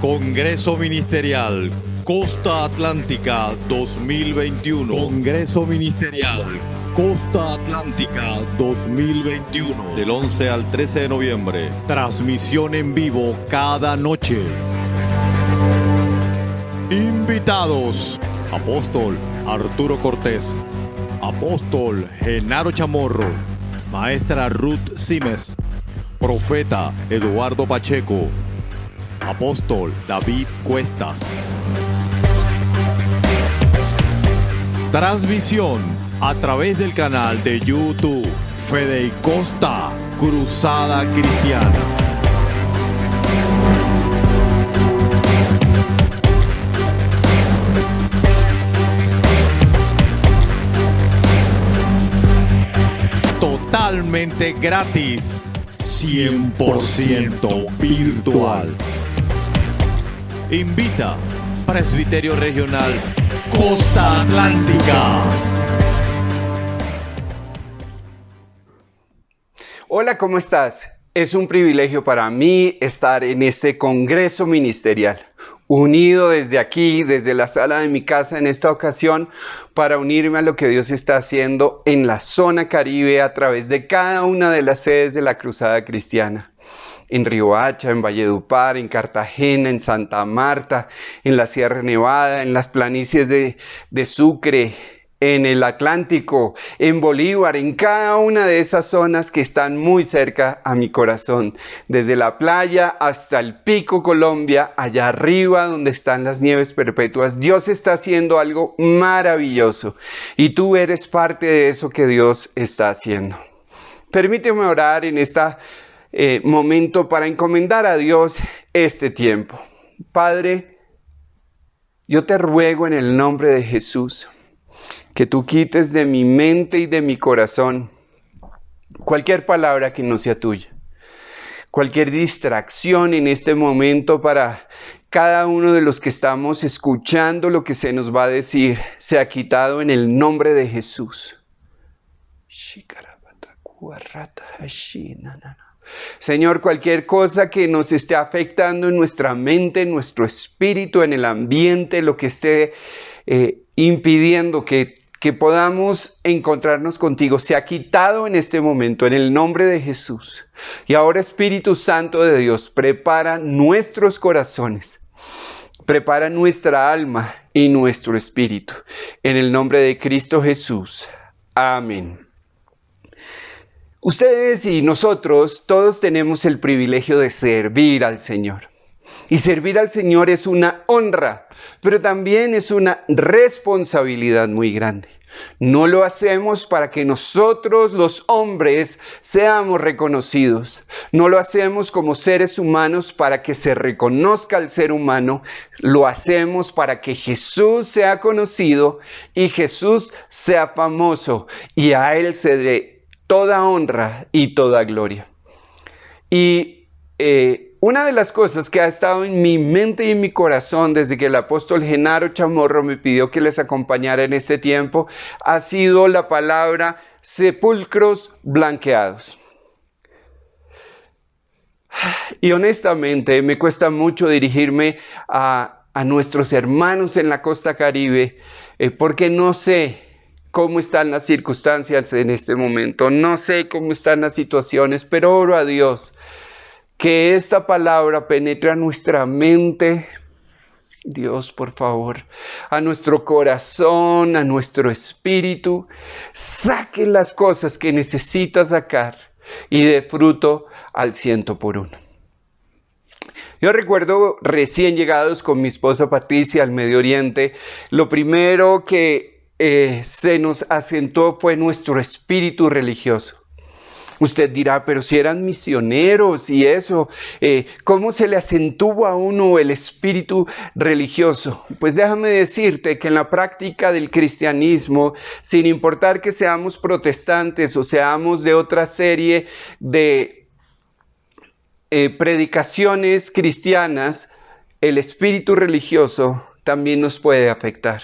Congreso Ministerial Costa Atlántica 2021. Congreso Ministerial Costa Atlántica 2021. Del 11 al 13 de noviembre. Transmisión en vivo cada noche. Invitados: Apóstol Arturo Cortés, Apóstol Genaro Chamorro, Maestra Ruth Simes, Profeta Eduardo Pacheco, Apóstol David Cuestas. Transmisión a través del canal de YouTube Fede y Costa Cruzada Cristiana. Totalmente gratis, 100% virtual. Invita Presbiterio Regional Costa Atlántica. Hola, ¿cómo estás? Es un privilegio para mí estar en este Congreso Ministerial, unido desde aquí, desde la sala de mi casa en esta ocasión, para unirme a lo que Dios está haciendo en la zona Caribe a través de cada una de las sedes de la Cruzada Cristiana. En Riohacha, en Valledupar, en Cartagena, en Santa Marta, en la Sierra Nevada, en las planicies de Sucre, en el Atlántico, en Bolívar, en cada una de esas zonas que están muy cerca a mi corazón. Desde la playa hasta el Pico Colombia, allá arriba donde están las nieves perpetuas, Dios está haciendo algo maravilloso. Y tú eres parte de eso que Dios está haciendo. Permíteme orar en este momento para encomendar a Dios este tiempo. Padre, yo te ruego en el nombre de Jesús que tú quites de mi mente y de mi corazón cualquier palabra que no sea tuya, cualquier distracción en este momento para cada uno de los que estamos escuchando lo que se nos va a decir, sea quitado en el nombre de Jesús. Señor, cualquier cosa que nos esté afectando en nuestra mente, en nuestro espíritu, en el ambiente, lo que esté impidiendo que podamos encontrarnos contigo, sea quitado en este momento, en el nombre de Jesús. Y ahora, Espíritu Santo de Dios, prepara nuestros corazones, prepara nuestra alma y nuestro espíritu, en el nombre de Cristo Jesús. Amén. Ustedes y nosotros, todos tenemos el privilegio de servir al Señor. Y servir al Señor es una honra, pero también es una responsabilidad muy grande. No lo hacemos para que nosotros los hombres seamos reconocidos. No lo hacemos como seres humanos para que se reconozca al ser humano. Lo hacemos para que Jesús sea conocido y Jesús sea famoso y a Él se dé toda honra y toda gloria. Y una de las cosas que ha estado en mi mente y en mi corazón desde que el apóstol Genaro Chamorro me pidió que les acompañara en este tiempo ha sido la palabra sepulcros blanqueados. Y honestamente me cuesta mucho dirigirme a nuestros hermanos en la costa Caribe porque no sé cómo están las circunstancias en este momento, no sé cómo están las situaciones, pero oro a Dios que esta palabra penetre a nuestra mente, Dios, por favor, a nuestro corazón, a nuestro espíritu, saque las cosas que necesita sacar y dé fruto al 100%. Yo recuerdo recién llegados con mi esposa Patricia al Medio Oriente, lo primero que se nos acentuó fue nuestro espíritu religioso. Usted dirá, pero si eran misioneros y eso, ¿cómo se le acentúa a uno el espíritu religioso? Pues déjame decirte que en la práctica del cristianismo, sin importar que seamos protestantes o seamos de otra serie de predicaciones cristianas, el espíritu religioso también nos puede afectar.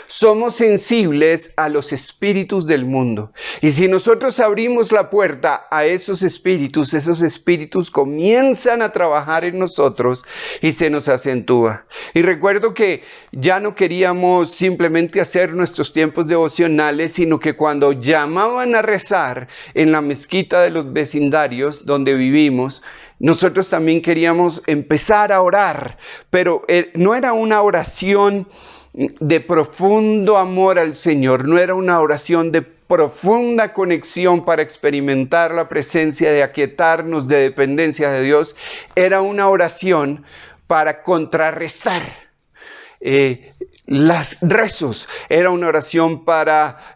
Somos sensibles a los espíritus del mundo. Y si nosotros abrimos la puerta a esos espíritus comienzan a trabajar en nosotros y se nos acentúa. Y recuerdo que ya no queríamos simplemente hacer nuestros tiempos devocionales, sino que cuando llamaban a rezar en la mezquita de los vecindarios donde vivimos, nosotros también queríamos empezar a orar, pero no era una oración de profundo amor al Señor, no era una oración de profunda conexión para experimentar la presencia, de aquietarnos, de dependencia de Dios. Era una oración para contrarrestar los rezos, era una oración para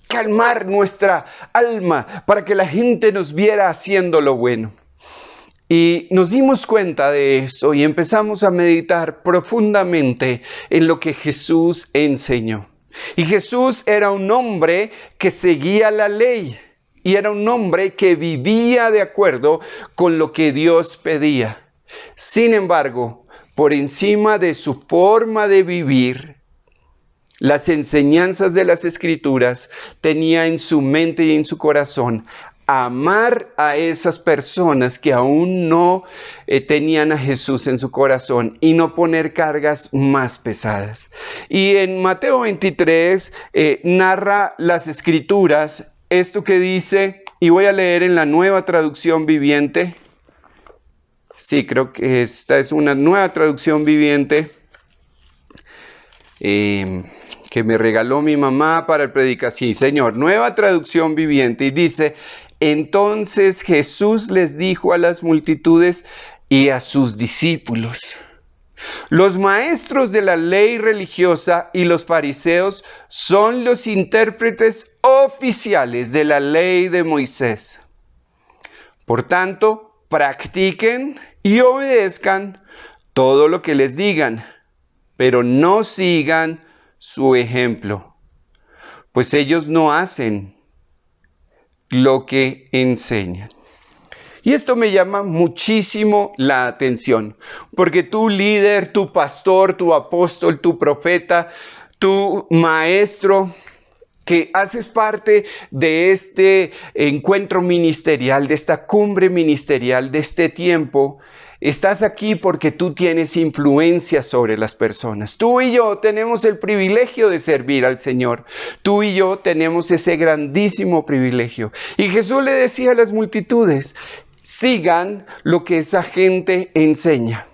calmar nuestra alma, para que la gente nos viera haciendo lo bueno. Y nos dimos cuenta de esto y empezamos a meditar profundamente en lo que Jesús enseñó. Y Jesús era un hombre que seguía la ley y era un hombre que vivía de acuerdo con lo que Dios pedía. Sin embargo, por encima de su forma de vivir, las enseñanzas de las Escrituras, tenía en su mente y en su corazón amar a esas personas que aún no tenían a Jesús en su corazón y no poner cargas más pesadas. Y en Mateo 23 narra las Escrituras esto que dice, y voy a leer en la Nueva Traducción Viviente. Sí, creo que esta es una Nueva Traducción Viviente que me regaló mi mamá para el predicar. Sí, Señor, Nueva Traducción Viviente, y dice: entonces Jesús les dijo a las multitudes y a sus discípulos: los maestros de la ley religiosa y los fariseos son los intérpretes oficiales de la ley de Moisés. Por tanto, practiquen y obedezcan todo lo que les digan, pero no sigan su ejemplo, pues ellos no hacen lo que enseñan. Y esto me llama muchísimo la atención, porque tu líder, tu pastor, tu apóstol, tu profeta, tu maestro, que haces parte de este encuentro ministerial, de esta cumbre ministerial, de este tiempo, estás aquí porque tú tienes influencia sobre las personas. Tú y yo tenemos el privilegio de servir al Señor. Tú y yo tenemos ese grandísimo privilegio. Y Jesús le decía a las multitudes: sigan lo que esa gente enseña.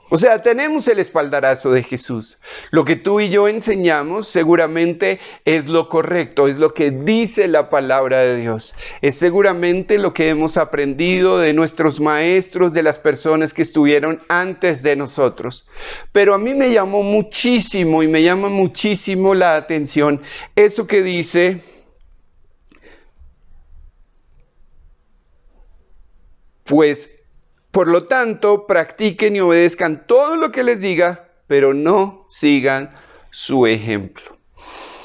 O sea, tenemos el espaldarazo de Jesús. Lo que tú y yo enseñamos seguramente es lo correcto, es lo que dice la palabra de Dios. Es seguramente lo que hemos aprendido de nuestros maestros, de las personas que estuvieron antes de nosotros. Pero a mí me llamó muchísimo y me llama muchísimo la atención eso que dice: pues por lo tanto, practiquen y obedezcan todo lo que les diga, pero no sigan su ejemplo.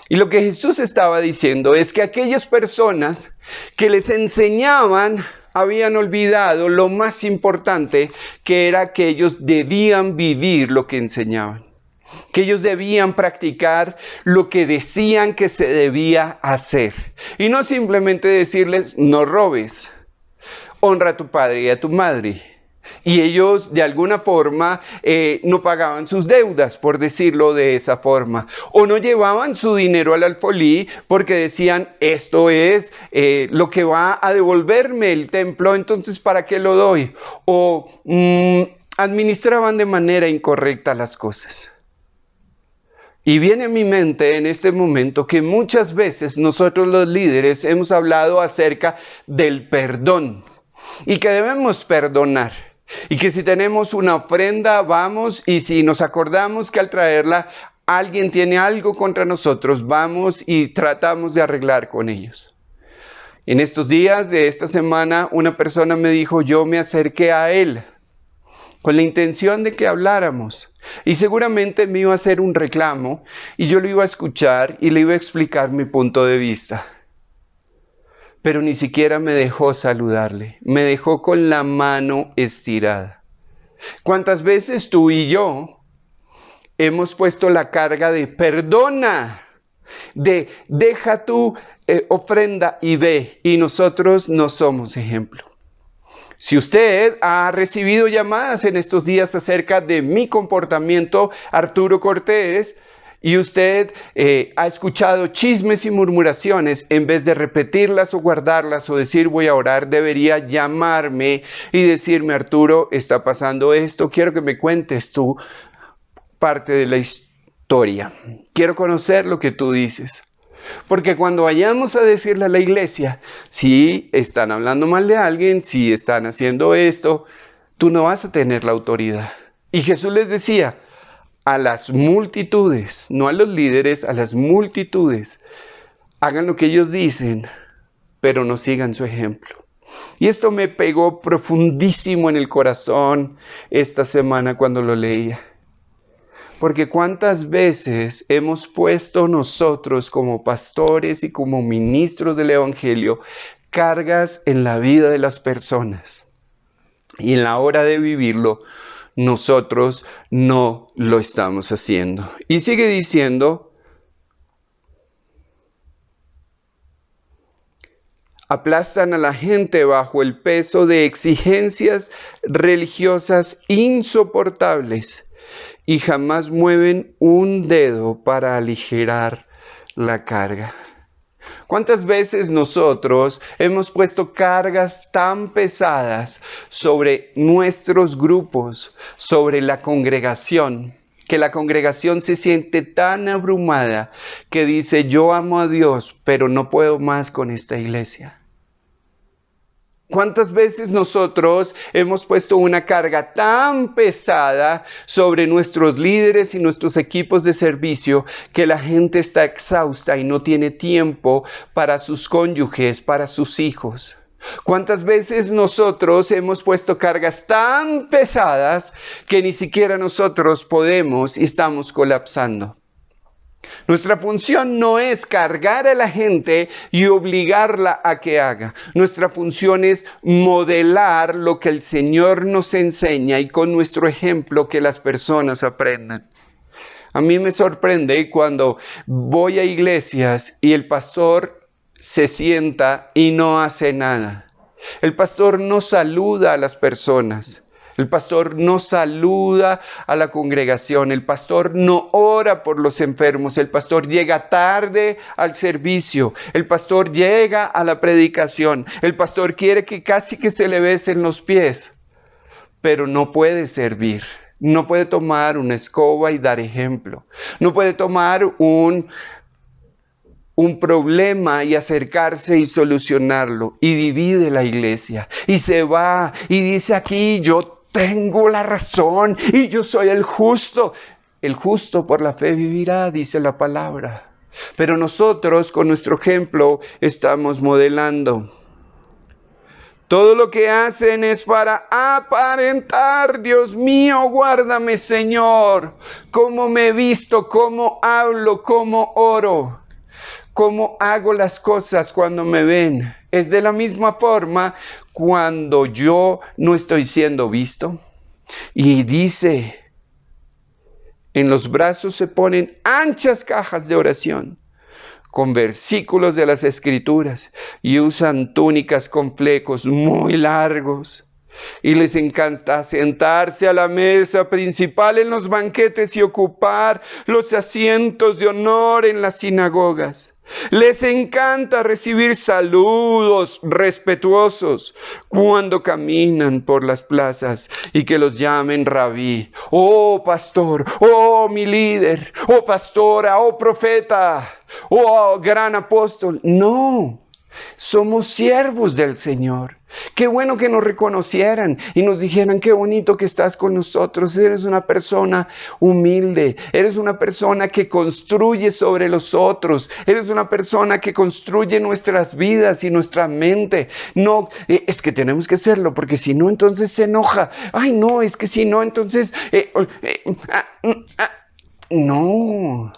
Y lo que Jesús estaba diciendo es que aquellas personas que les enseñaban habían olvidado lo más importante, que era que ellos debían vivir lo que enseñaban. Que ellos debían practicar lo que decían que se debía hacer. Y no simplemente decirles: no robes, honra a tu padre y a tu madre. Y ellos de alguna forma no pagaban sus deudas, por decirlo de esa forma. O no llevaban su dinero al alfolí porque decían: esto es lo que va a devolverme el templo, entonces ¿para qué lo doy? O administraban de manera incorrecta las cosas. Y viene a mi mente en este momento que muchas veces nosotros los líderes hemos hablado acerca del perdón y que debemos perdonar. Y que si tenemos una ofrenda, vamos, y si nos acordamos que al traerla alguien tiene algo contra nosotros, vamos y tratamos de arreglar con ellos. En estos días de esta semana, una persona me dijo: yo me acerqué a él con la intención de que habláramos. Y seguramente me iba a hacer un reclamo, y yo lo iba a escuchar y le iba a explicar mi punto de vista. Pero ni siquiera me dejó saludarle, me dejó con la mano estirada. ¿Cuántas veces tú y yo hemos puesto la carga de perdona, de deja tu ofrenda y ve, y nosotros no somos ejemplo. Si usted ha recibido llamadas en estos días acerca de mi comportamiento, Arturo Cortés, y usted ha escuchado chismes y murmuraciones, en vez de repetirlas o guardarlas o decir voy a orar, debería llamarme y decirme: Arturo, está pasando esto, quiero que me cuentes tú parte de la historia. Quiero conocer lo que tú dices. Porque cuando vayamos a decirle a la iglesia, si están hablando mal de alguien, si están haciendo esto, tú no vas a tener la autoridad. Y Jesús les decía a las multitudes, no a los líderes, a las multitudes, hagan lo que ellos dicen, pero no sigan su ejemplo. Y esto me pegó profundísimo en el corazón esta semana cuando lo leía. Porque cuántas veces hemos puesto nosotros como pastores y como ministros del Evangelio cargas en la vida de las personas. Y en la hora de vivirlo, nosotros no lo estamos haciendo. Y sigue diciendo: aplastan a la gente bajo el peso de exigencias religiosas insoportables y jamás mueven un dedo para aligerar la carga. ¿Cuántas veces nosotros hemos puesto cargas tan pesadas sobre nuestros grupos, sobre la congregación, que la congregación se siente tan abrumada que dice: yo amo a Dios, pero no puedo más con esta iglesia? ¿Cuántas veces nosotros hemos puesto una carga tan pesada sobre nuestros líderes y nuestros equipos de servicio que la gente está exhausta y no tiene tiempo para sus cónyuges, para sus hijos? ¿Cuántas veces nosotros hemos puesto cargas tan pesadas que ni siquiera nosotros podemos y estamos colapsando? Nuestra función no es cargar a la gente y obligarla a que haga. Nuestra función es modelar lo que el Señor nos enseña y con nuestro ejemplo que las personas aprendan. A mí me sorprende cuando voy a iglesias y el pastor se sienta y no hace nada. El pastor no saluda a las personas. El pastor no saluda a la congregación, el pastor no ora por los enfermos, el pastor llega tarde al servicio, el pastor llega a la predicación, el pastor quiere que casi que se le besen los pies, pero no puede servir, no puede tomar una escoba y dar ejemplo, no puede tomar un problema y acercarse y solucionarlo, y divide la iglesia, y se va y dice: aquí yo tengo la razón y yo soy el justo. El justo por la fe vivirá, dice la palabra. Pero nosotros con nuestro ejemplo estamos modelando. Todo lo que hacen es para aparentar. Dios mío, guárdame, Señor. Cómo me he visto, cómo hablo, cómo oro, cómo hago las cosas cuando me ven. Es de la misma forma cuando yo no estoy siendo visto. Y dice: en los brazos se ponen anchas cajas de oración con versículos de las Escrituras y usan túnicas con flecos muy largos. Y les encanta sentarse a la mesa principal en los banquetes y ocupar los asientos de honor en las sinagogas. Les encanta recibir saludos respetuosos cuando caminan por las plazas y que los llamen rabí, oh pastor, oh mi líder, oh pastora, oh profeta, oh gran apóstol. No, somos siervos del Señor. Qué bueno que nos reconocieran y nos dijeran: qué bonito que estás con nosotros, eres una persona humilde, eres una persona que construye sobre los otros, eres una persona que construye nuestras vidas y nuestra mente. No, es que tenemos que hacerlo porque si no entonces se enoja. Ay no, es que si no entonces... No.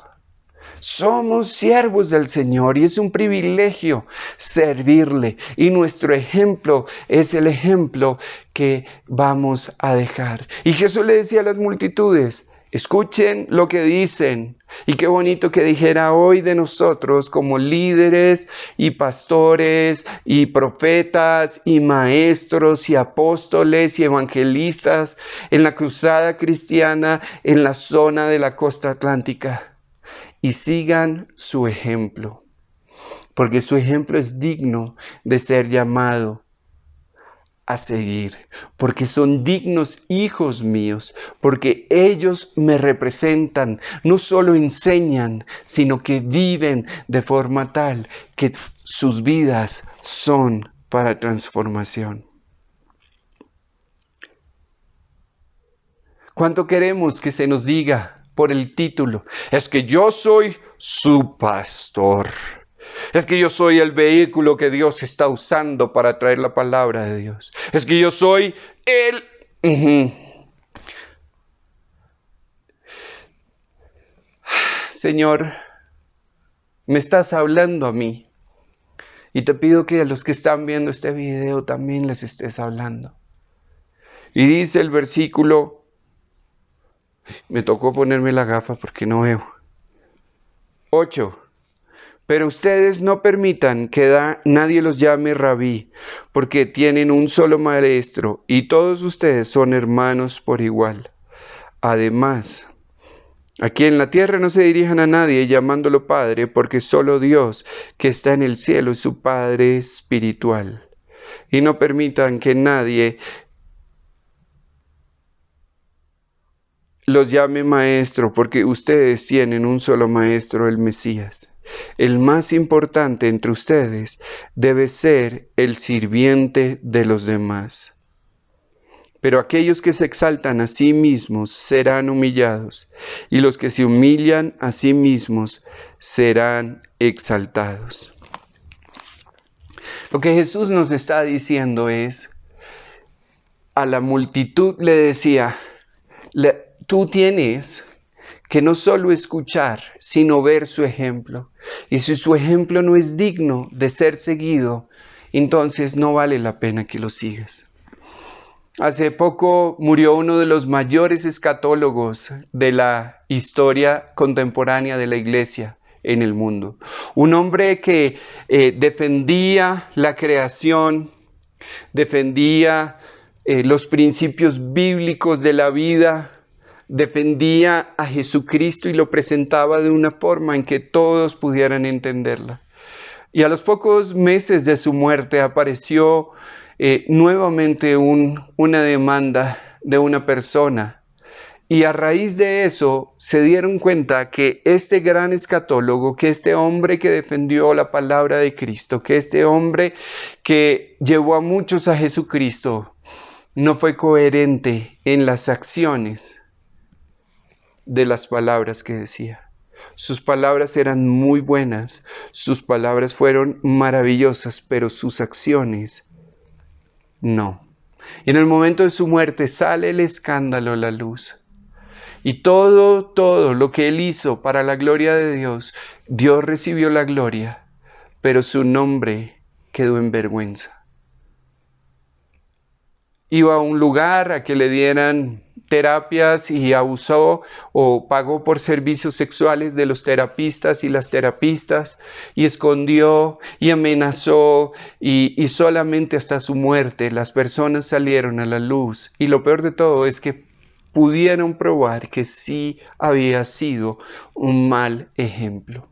Somos siervos del Señor y es un privilegio servirle. Y nuestro ejemplo es el ejemplo que vamos a dejar. Y Jesús le decía a las multitudes: Escuchen lo que dicen. Y qué bonito que dijera hoy de nosotros como líderes y pastores y profetas y maestros y apóstoles y evangelistas en la cruzada cristiana en la zona de la costa atlántica. Y sigan su ejemplo, porque su ejemplo es digno de ser llamado a seguir, porque son dignos hijos míos, porque ellos me representan, no solo enseñan, sino que viven de forma tal que sus vidas son para transformación. ¿Cuánto queremos que se nos diga por el título? Es que yo soy su pastor. Es que yo soy el vehículo que Dios está usando para traer la palabra de Dios. Es que yo soy el... Señor, me estás hablando a mí. Y te pido que a los que están viendo este video también les estés hablando. Y dice el versículo... Me tocó ponerme la gafa porque no veo. 8. Pero ustedes no permitan que nadie los llame rabí, porque tienen un solo maestro, y todos ustedes son hermanos por igual. Además, aquí en la tierra no se dirijan a nadie llamándolo Padre, porque solo Dios, que está en el cielo, es su Padre espiritual. Y no permitan que nadie los llame maestro, porque ustedes tienen un solo maestro, el Mesías. El más importante entre ustedes debe ser el sirviente de los demás. Pero aquellos que se exaltan a sí mismos serán humillados, y los que se humillan a sí mismos serán exaltados. Lo que Jesús nos está diciendo es, a la multitud le decía, tú tienes que no solo escuchar, sino ver su ejemplo. Y si su ejemplo no es digno de ser seguido, entonces no vale la pena que lo sigas. Hace poco murió uno de los mayores escatólogos de la historia contemporánea de la iglesia en el mundo. Un hombre que defendía la creación, defendía los principios bíblicos de la vida, defendía a Jesucristo y lo presentaba de una forma en que todos pudieran entenderla. Y a los pocos meses de su muerte apareció nuevamente una demanda de una persona. Y a raíz de eso se dieron cuenta que este gran escatólogo, que este hombre que defendió la palabra de Cristo, que este hombre que llevó a muchos a Jesucristo, no fue coherente en las acciones de las palabras que decía. Sus palabras eran muy buenas, sus palabras fueron maravillosas, pero sus acciones no. Y en el momento de su muerte sale el escándalo a la luz. Y todo lo que él hizo para la gloria de Dios, Dios recibió la gloria, pero su nombre quedó en vergüenza. Iba a un lugar a que le dieran terapias y abusó o pagó por servicios sexuales de los terapistas y las terapistas y escondió y amenazó y solamente hasta su muerte las personas salieron a la luz. Y lo peor de todo es que pudieron probar que sí había sido un mal ejemplo.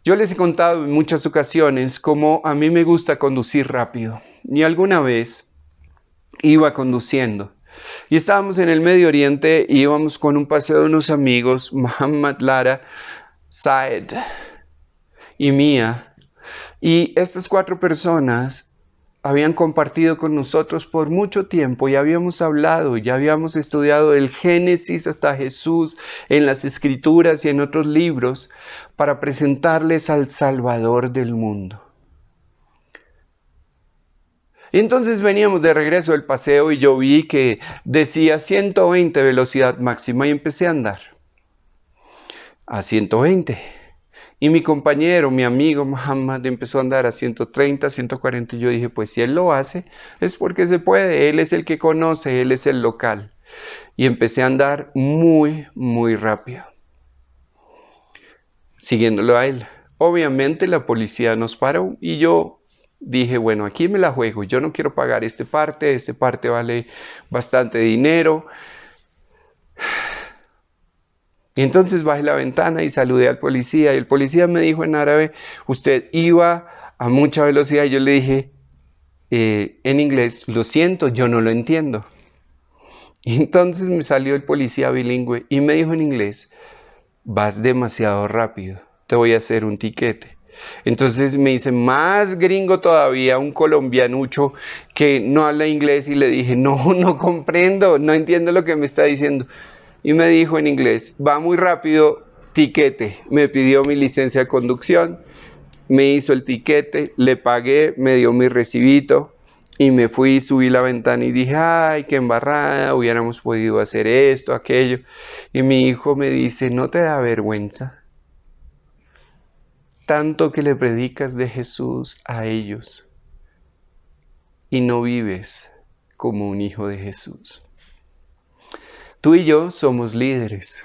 Yo les he contado en muchas ocasiones cómo a mí me gusta conducir rápido. Y alguna vez iba conduciendo y estábamos en el Medio Oriente y íbamos con un paseo de unos amigos, Muhammad, Lara, Saed y Mía. Y estas 4 personas habían compartido con nosotros por mucho tiempo y habíamos hablado, ya habíamos estudiado el Génesis hasta Jesús en las Escrituras y en otros libros para presentarles al Salvador del mundo. Y entonces veníamos de regreso del paseo y yo vi que decía 120 velocidad máxima y empecé a andar a 120. Y mi compañero, mi amigo Muhammad empezó a andar a 130, 140 y yo dije, pues si él lo hace es porque se puede, él es el que conoce, él es el local. y empecé a andar muy, muy rápido, siguiéndolo a él. Obviamente la policía nos paró y yo dije, bueno, aquí me la juego, yo no quiero pagar este parte vale bastante dinero. Y entonces bajé la ventana y saludé al policía y el policía me dijo en árabe, usted iba a mucha velocidad, y yo le dije en inglés, lo siento, yo no lo entiendo. Y entonces me salió el policía bilingüe y me dijo en inglés, vas demasiado rápido, te voy a hacer un tiquete. Entonces me hice más gringo todavía, un colombianucho que no habla inglés, y le dije, no comprendo, no entiendo lo que me está diciendo. Y me dijo en inglés, va muy rápido, tiquete. Me pidió mi licencia de conducción, me hizo el tiquete, le pagué, me dio mi recibito y me fui, subí la ventana y dije, ay, qué embarrada, hubiéramos podido hacer esto, aquello. Y mi hijo me dice, ¿no te da vergüenza? Tanto que le predicas de Jesús a ellos y no vives como un hijo de Jesús. Tú y yo somos líderes.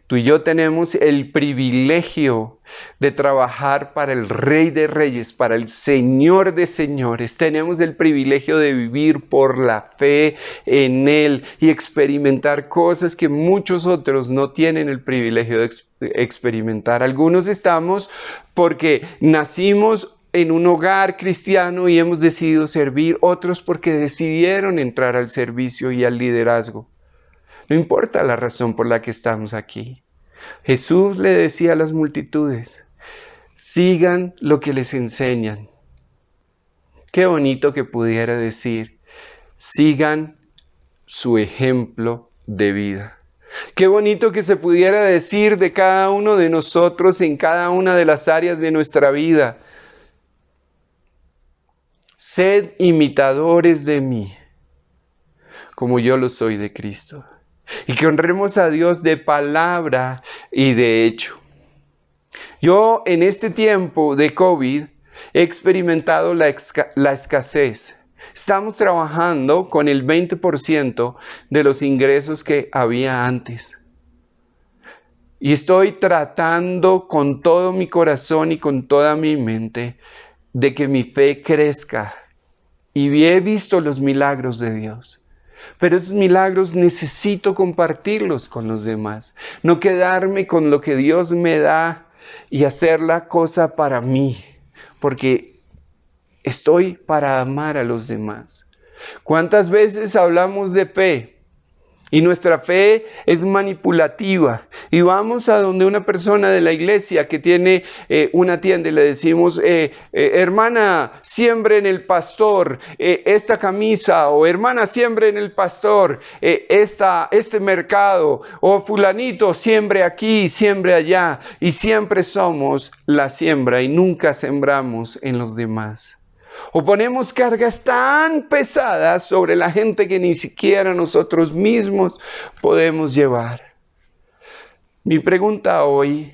Tú y yo tenemos el privilegio de trabajar para el Rey de Reyes, para el Señor de Señores. Tenemos el privilegio de vivir por la fe en Él y experimentar cosas que muchos otros no tienen el privilegio de experimentar. Algunos estamos porque nacimos en un hogar cristiano y hemos decidido servir, otros porque decidieron entrar al servicio y al liderazgo. No importa la razón por la que estamos aquí. Jesús le decía a las multitudes, sigan lo que les enseñan. Qué bonito que pudiera decir, sigan su ejemplo de vida. Qué bonito que se pudiera decir de cada uno de nosotros en cada una de las áreas de nuestra vida. Sed imitadores de mí, como yo lo soy de Cristo. Y que honremos a Dios de palabra y de hecho. Yo en este tiempo de COVID he experimentado la escasez. Estamos trabajando con el 20% de los ingresos que había antes. Y estoy tratando con todo mi corazón y con toda mi mente de que mi fe crezca. Y he visto los milagros de Dios. Pero esos milagros necesito compartirlos con los demás. No quedarme con lo que Dios me da y hacer la cosa para mí. Porque estoy para amar a los demás. ¿Cuántas veces hablamos de fe? Y nuestra fe es manipulativa. Y vamos a donde una persona de la iglesia que tiene una tienda y le decimos, hermana, siembre en el pastor esta camisa, o hermana, siembre en el pastor este mercado, o fulanito, siembre aquí, siembre allá. Y siempre somos la siembra y nunca sembramos en los demás. O ponemos cargas tan pesadas sobre la gente que ni siquiera nosotros mismos podemos llevar. Mi pregunta hoy,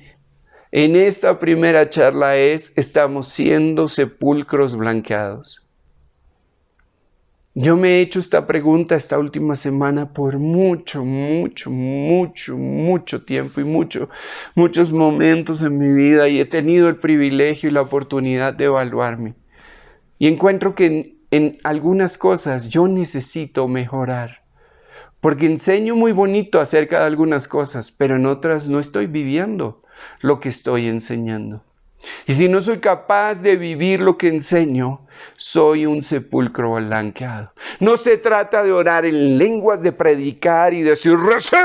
en esta primera charla es, ¿estamos siendo sepulcros blanqueados? Yo me he hecho esta pregunta esta última semana por mucho tiempo y muchos momentos en mi vida, y he tenido el privilegio y la oportunidad de evaluarme. Y encuentro que en algunas cosas yo necesito mejorar. Porque enseño muy bonito acerca de algunas cosas, pero en otras no estoy viviendo lo que estoy enseñando. Y si no soy capaz de vivir lo que enseño, soy un sepulcro blanqueado. No se trata de orar en lenguas, de predicar y decir recibe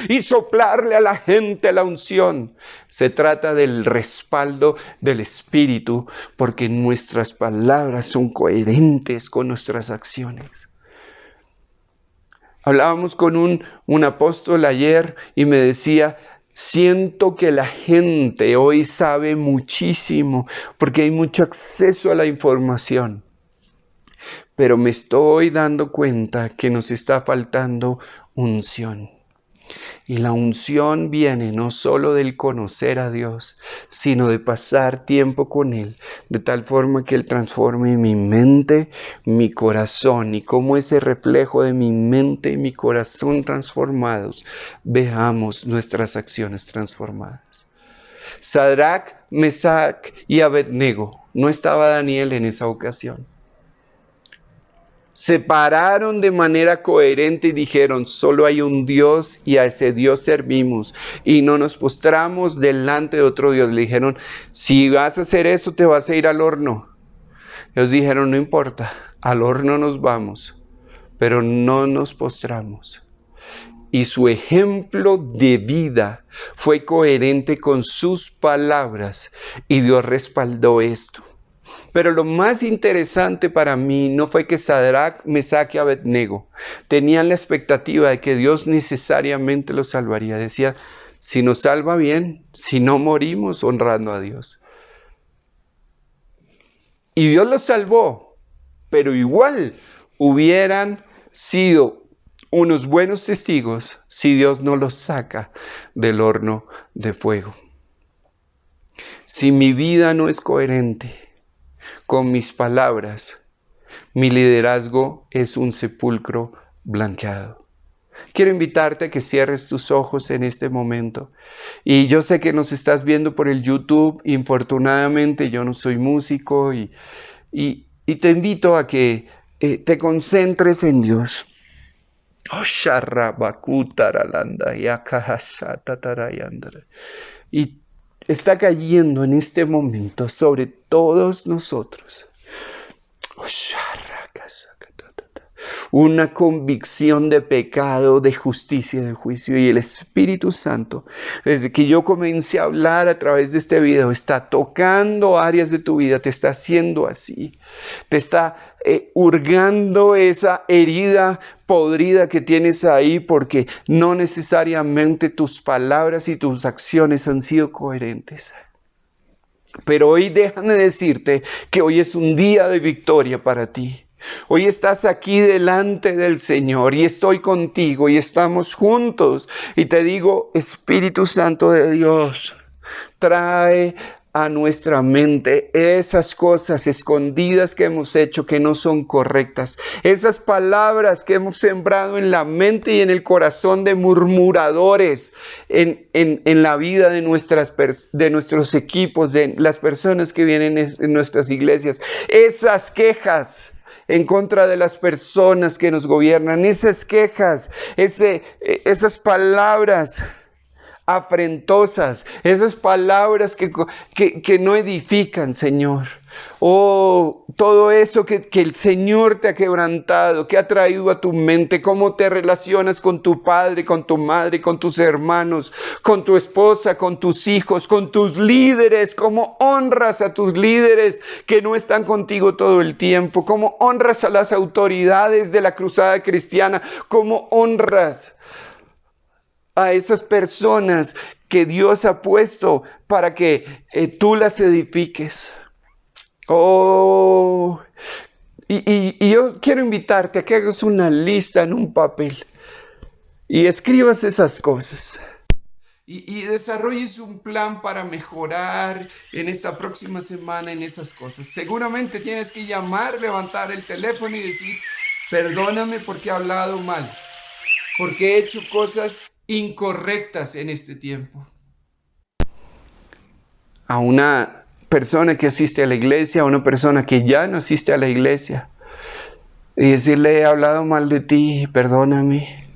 y soplarle a la gente la unción. Se trata del respaldo del Espíritu, porque nuestras palabras son coherentes con nuestras acciones. Hablábamos con un apóstol ayer y me decía, siento que la gente hoy sabe muchísimo porque hay mucho acceso a la información. Pero me estoy dando cuenta que nos está faltando unción. Y la unción viene no solo del conocer a Dios, sino de pasar tiempo con Él, de tal forma que Él transforme mi mente, mi corazón, y como ese reflejo de mi mente y mi corazón transformados, veamos nuestras acciones transformadas. Sadrac, Mesac y Abednego, no estaba Daniel en esa ocasión. Se pararon de manera coherente y dijeron: solo hay un Dios y a ese Dios servimos y no nos postramos delante de otro Dios. Le dijeron: si vas a hacer eso, te vas a ir al horno. Ellos dijeron: no importa, al horno nos vamos, pero no nos postramos. Y su ejemplo de vida fue coherente con sus palabras y Dios respaldó esto. Pero lo más interesante para mí no fue que Sadrac, Mesac y Abednego tenían la expectativa de que Dios necesariamente los salvaría. Decía: si nos salva bien, si no morimos honrando a Dios. Y Dios los salvó, pero igual hubieran sido unos buenos testigos si Dios no los saca del horno de fuego. Si mi vida no es coherente con mis palabras, mi liderazgo es un sepulcro blanqueado. Quiero invitarte a que cierres tus ojos en este momento. Y yo sé que nos estás viendo por el YouTube. Infortunadamente yo no soy músico y te invito a que te concentres en Dios. Y está cayendo en este momento sobre todos nosotros una convicción de pecado, de justicia, de juicio. Y el Espíritu Santo, desde que yo comencé a hablar a través de este video, está tocando áreas de tu vida, te está haciendo así, te está hurgando esa herida podrida que tienes ahí, porque no necesariamente tus palabras y tus acciones han sido coherentes. Pero hoy déjame decirte que hoy es un día de victoria para ti. Hoy estás aquí delante del Señor y estoy contigo y estamos juntos. Y te digo: Espíritu Santo de Dios, trae a nuestra mente esas cosas escondidas que hemos hecho que no son correctas. Esas palabras que hemos sembrado en la mente y en el corazón de murmuradores en la vida de nuestros equipos, de las personas que vienen en nuestras iglesias. Esas quejas en contra de las personas que nos gobiernan, esas quejas, esas palabras afrentosas, esas palabras que no edifican, Señor. Oh, todo eso que el Señor te ha quebrantado, que ha traído a tu mente, cómo te relacionas con tu padre, con tu madre, con tus hermanos, con tu esposa, con tus hijos, con tus líderes, cómo honras a tus líderes que no están contigo todo el tiempo, cómo honras a las autoridades de la cruzada cristiana, cómo honras a esas personas que Dios ha puesto para que tú las edifiques. Oh, y yo quiero invitarte a que hagas una lista en un papel y escribas esas cosas y desarrolles un plan para mejorar en esta próxima semana en esas cosas. Seguramente tienes que llamar, levantar el teléfono y decir: perdóname porque he hablado mal, porque he hecho cosas incorrectas en este tiempo. A una persona que asiste a la iglesia, a una persona que ya no asiste a la iglesia, y decirle: he hablado mal de ti, perdóname.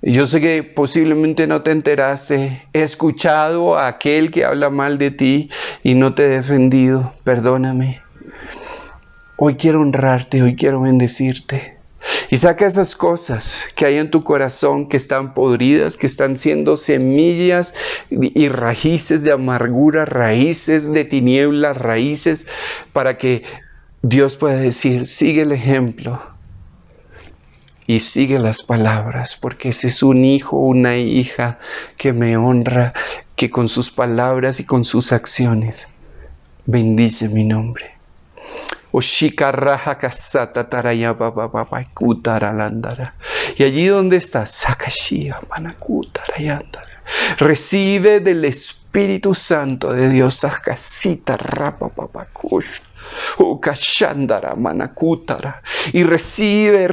Yo sé que posiblemente no te enteraste, he escuchado a aquel que habla mal de ti y no te he defendido, perdóname. Hoy quiero honrarte, hoy quiero bendecirte. Y saca esas cosas que hay en tu corazón que están podridas, que están siendo semillas y raíces de amargura, raíces de tinieblas, raíces para que Dios pueda decir: sigue el ejemplo y sigue las palabras, porque ese es un hijo, una hija que me honra, que con sus palabras y con sus acciones bendice mi nombre. Oshikarraja kasata taraya baba kutaralandara. Y allí donde estás, sakashia manakutarayandara. Recibe del Espíritu Santo de Dios, sakasita rapapapakush. Ukashandara manakutara. Y recibe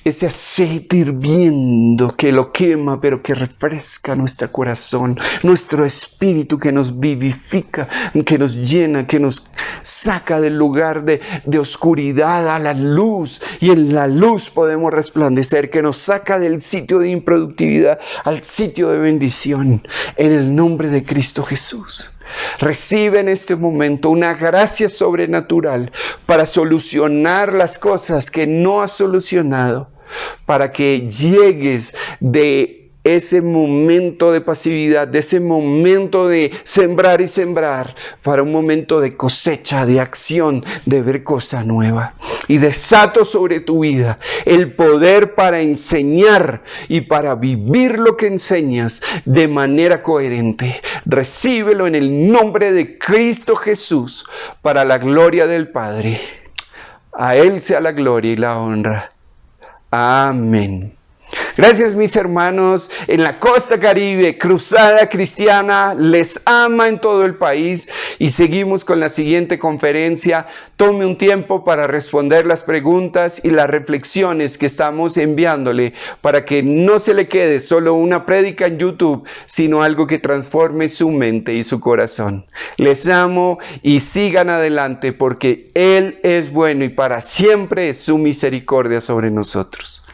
ese aceite hirviendo que lo quema, pero que refresca nuestro corazón, nuestro espíritu, que nos vivifica, que nos llena, que nos saca del lugar de oscuridad a la luz, y en la luz podemos resplandecer, que nos saca del sitio de improductividad al sitio de bendición, en el nombre de Cristo Jesús. Recibe en este momento una gracia sobrenatural para solucionar las cosas que no has solucionado, para que llegues de ese momento de pasividad, de ese momento de sembrar y sembrar, para un momento de cosecha, de acción, de ver cosa nueva. Y desato sobre tu vida el poder para enseñar y para vivir lo que enseñas de manera coherente. Recíbelo en el nombre de Cristo Jesús, para la gloria del Padre. A Él sea la gloria y la honra. Amén. Gracias, mis hermanos en la costa Caribe. Cruzada Cristiana les ama en todo el país, y seguimos con la siguiente conferencia. Tome un tiempo para responder las preguntas y las reflexiones que estamos enviándole, para que no se le quede solo una prédica en YouTube, sino algo que transforme su mente y su corazón. Les amo y sigan adelante, porque Él es bueno y para siempre es su misericordia sobre nosotros.